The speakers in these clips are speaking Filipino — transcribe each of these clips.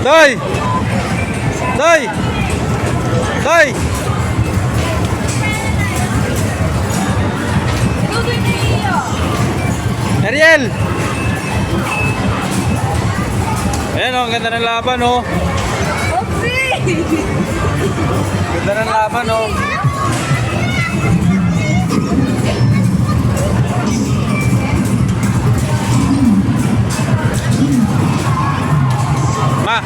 Doy! Doy! Doy! Ariel! Ayan oh, ang ganda ng laban oh. Ganda ng laban oh. Ma!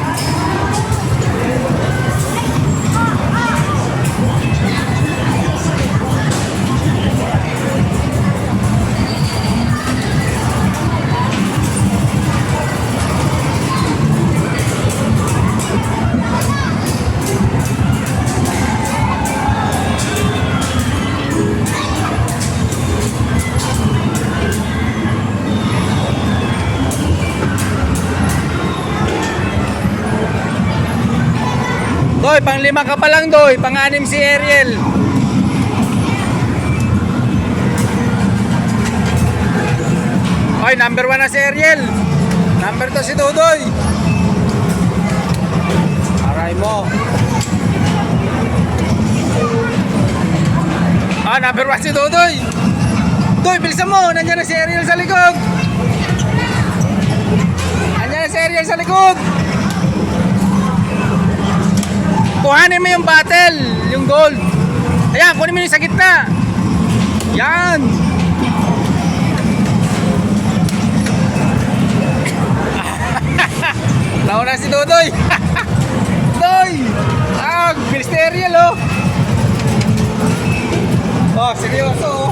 Doy, pang 5 ka pa lang Doy, pang 6 si Ariel. Oy, number 1 na si Ariel. Number 2 si Dudoy. Aray mo. Number 1 si Dudoy. Doy, bilisan mo, nandiyan na si Ariel sa likod. Nandiyan na si Ariel sa likod. Kuhanin mo yung battle, yung gold. Ayan, kunin mo yung sa gitna. Yan. Nauna si Dodoy. Doy. Bilis na Ariel oh. Oh, seryoso oh.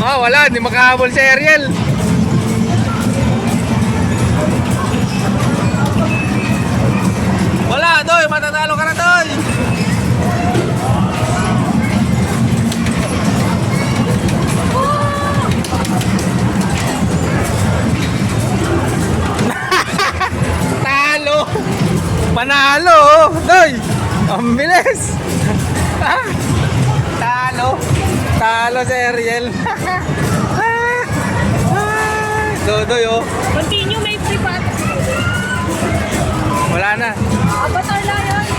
Wala, hindi makahabol si Ariel. Wala, Doy, matatalo ka na, Doy. Talo. Panalo, Doy. Ang bilis. Talo. Talo si Ariel. Dodoy, oh. Continue, may free pass. Wala na. Avatar Lion.